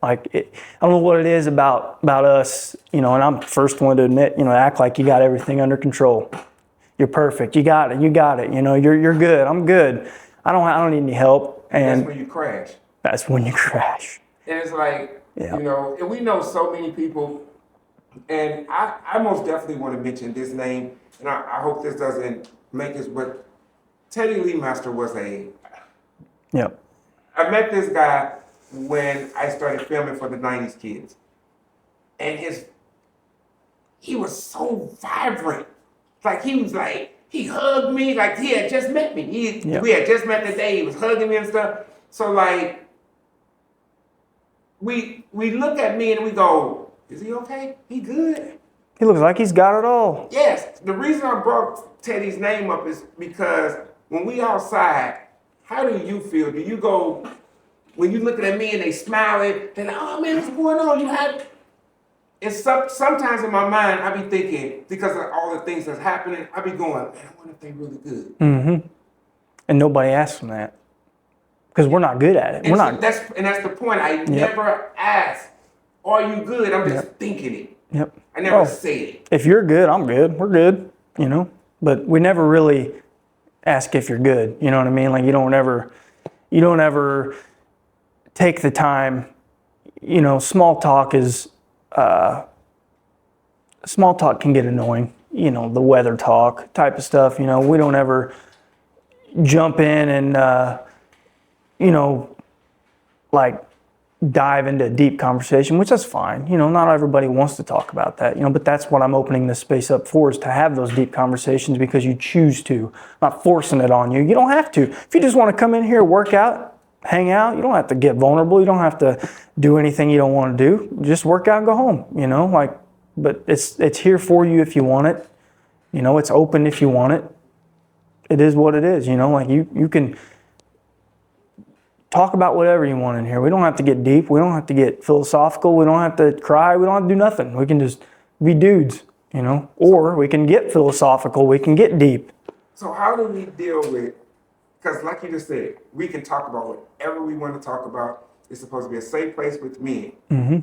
I don't know what it is about us, you know, and I'm the first one to admit, you know, act like you got everything under control. You're perfect. You got it. You know, you're good. I'm good. I don't need any help. And that's when you crash. That's when you crash. And it's like, you know, and we know so many people, and I most definitely want to mention this name, and I hope this doesn't make this, but Teddy Lee Master was I met this guy when I started filming for the 90s kids. And he was so vibrant. Like he hugged me like he had just met me. We had just met that day. He was hugging me and stuff. So like, we look at me and we go, is he okay? He good? He looks like he's got it all. Yes. The reason I brought Teddy's name up is because when we outside, how do you feel? Do you go, when you looking at me and they smiling, they're like, oh man, what's going on? You had... It's sometimes in my mind, I be thinking, because of all the things that's happening, I be going, man, I wonder if they really good. Mm-hmm. And nobody asks them that. Because we're not good at it. We're not. That's the point. I never ask, are you good? I'm just thinking it. Yep. I never say it. If you're good, I'm good. We're good, you know. But we never really ask if you're good. You know what I mean? Like you don't ever take the time. You know, small talk can get annoying. You know, the weather talk type of stuff. You know, we don't ever jump in and you know, like dive into a deep conversation, which is fine. You know, not everybody wants to talk about that, you know, but that's what I'm opening this space up for, is to have those deep conversations because you choose to, not forcing it on you. You don't have to. If you just want to come in here, work out, hang out, you don't have to get vulnerable. You don't have to do anything you don't want to do. Just work out and go home, you know, like, but it's here for you if you want it. You know, it's open if you want it. It is what it is, you know, like you can talk about whatever you want in here. We don't have to get deep. We don't have to get philosophical. We don't have to cry. We don't have to do nothing. We can just be dudes, you know, or we can get philosophical. We can get deep. So how do we deal with, because like you just said, we can talk about whatever we want to talk about. It's supposed to be a safe place with men. Mm-hmm.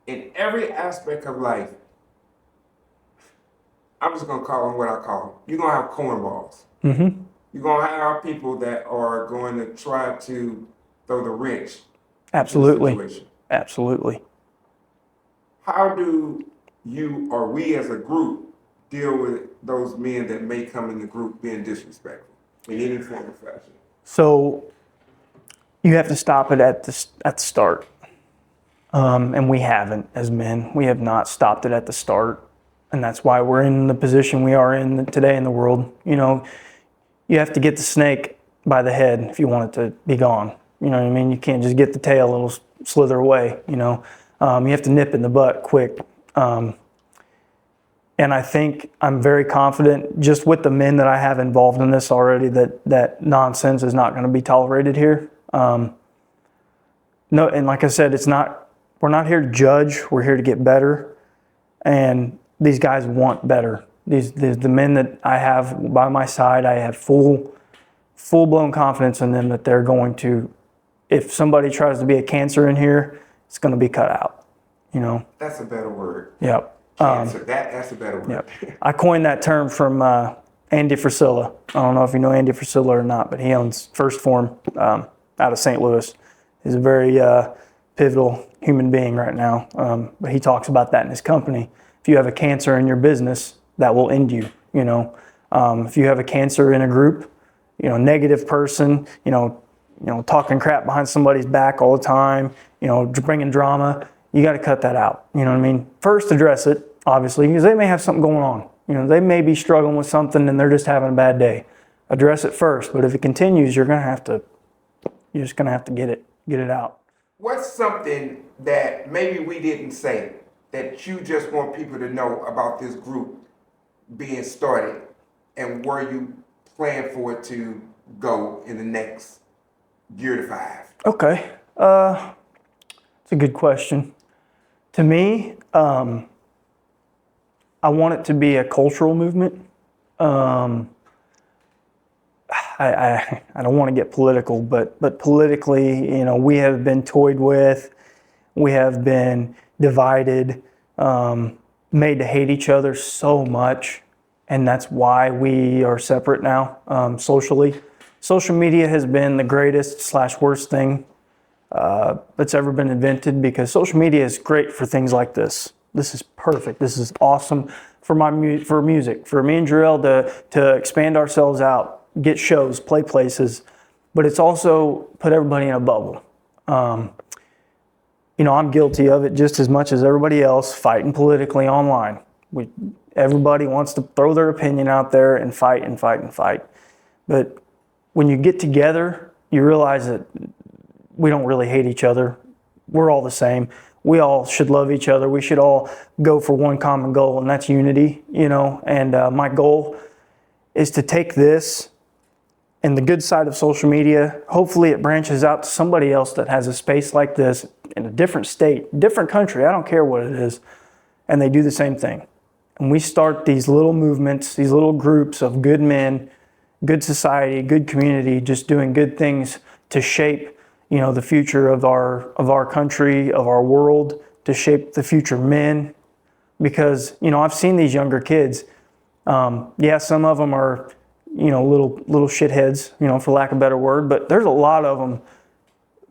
In every aspect of life, I'm just going to call them what I call them. You're going to have cornballs. Mm-hmm. You're going to have people that are going to try to throw the wrench. Absolutely. Into the situation. Absolutely. How do you or we as a group deal with those men that may come in the group being disrespectful in any form or fashion? So you have to stop it at the start. And we haven't, as men. We have not stopped it at the start. And that's why we're in the position we are in today in the world. You know, you have to get the snake by the head if you want it to be gone. You know what I mean? You can't just get the tail, it'll slither away, you know. You have to nip in the butt quick. And I think I'm very confident just with the men that I have involved in this already that nonsense is not going to be tolerated here. No, and like I said, we're not here to judge, we're here to get better. And these guys want better. The men that I have by my side, I have full-blown confidence in them that they're going to, if somebody tries to be a cancer in here, it's going to be cut out, you know. That's a better word. Yep. Cancer, that's a better word. Yep. I coined that term from Andy Frisella. I don't know if you know Andy Frisella or not, but he owns First Form out of St. Louis. He's a very pivotal human being right now, but he talks about that in his company. If you have a cancer in your business, that will end you, you know. If you have a cancer in a group, you know, negative person, you know, talking crap behind somebody's back all the time, you know, bringing drama, you got to cut that out. You know what I mean? First, address it, obviously, because they may have something going on. You know, they may be struggling with something and they're just having a bad day. Address it first, but if it continues, you're just going to have to get it out. What's something that maybe we didn't say that you just want people to know about this group being started and where you plan for it to go in the next year to 5? Okay. It's a good question. To me, I want it to be a cultural movement. I don't want to get political, but politically, you know, we have been toyed with We have been divided, made to hate each other so much, and that's why we are separate now, socially. Social media has been the greatest / worst thing that's ever been invented, because social media is great for things like this. This is perfect. This is awesome for for music, for me and Jarrell to expand ourselves out, get shows, play places, but it's also put everybody in a bubble. I'm guilty of it just as much as everybody else, fighting politically online. Everybody wants to throw their opinion out there and fight and fight and fight. But when you get together, you realize that we don't really hate each other. We're all the same. We all should love each other. We should all go for one common goal, and that's unity, And my goal is to take this and the good side of social media. Hopefully it branches out to somebody else that has a space like this in a different state, different country. I don't care what it is. And they do the same thing. And we start these little movements, these little groups of good men, good society, good community, just doing good things to shape the future of our country, of our world, to shape the future men. Because, I've seen these younger kids. Some of them are, little shitheads, for lack of a better word, but there's a lot of them,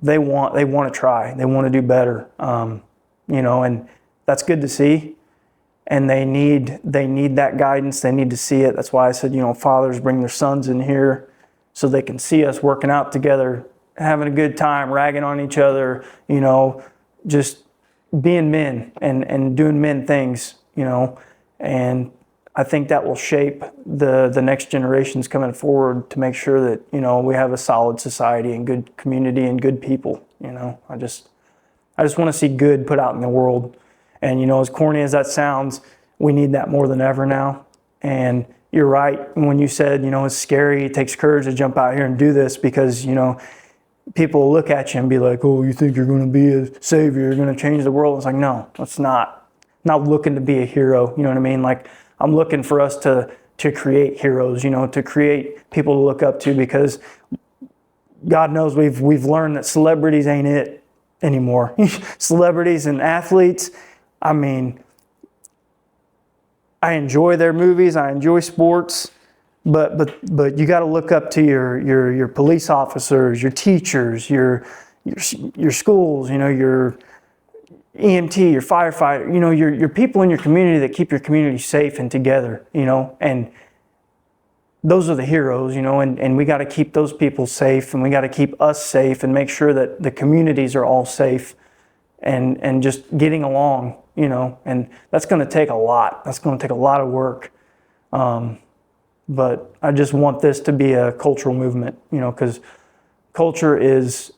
they want to try. They want to do better. And that's good to see. And they need that guidance. They need to see it. That's why I said, fathers bring their sons in here so they can see us working out together, having a good time, ragging on each other, just being men and doing men things, and I think that will shape the next generations coming forward to make sure that, we have a solid society and good community and good people, I just want to see good put out in the world. And, as corny as that sounds, we need that more than ever now. And you're right when you said, it's scary, it takes courage to jump out here and do this, because, people will look at you and be like, oh, you think you're going to be a savior, you're going to change the world. It's like, no, it's not. I'm not looking to be a hero, you know what I mean? Like, I'm looking for us to create heroes, to create people to look up to, because God knows we've learned that celebrities ain't it anymore. Celebrities and athletes, I mean, I enjoy their movies, I enjoy sports, but you got to look up to your police officers, your teachers, your schools, your EMT, your firefighter, your people in your community that keep your community safe and together, and those are the heroes, and we got to keep those people safe, and we got to keep us safe and make sure that the communities are all safe and just getting along, and that's going to take a lot. That's going to take a lot of work. But I just want this to be a cultural movement, because culture is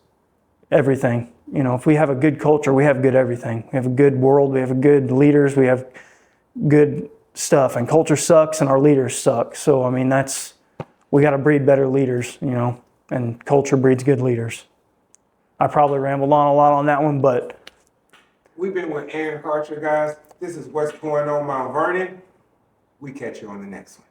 everything. If we have a good culture, we have good everything. We have a good world, we have good leaders, we have good stuff. And culture sucks and our leaders suck. So, we got to breed better leaders, and culture breeds good leaders. I probably rambled on a lot on that one, but. We've been with Aaron Karcher, guys. This is What's Going On Mount Vernon. We catch you on the next one.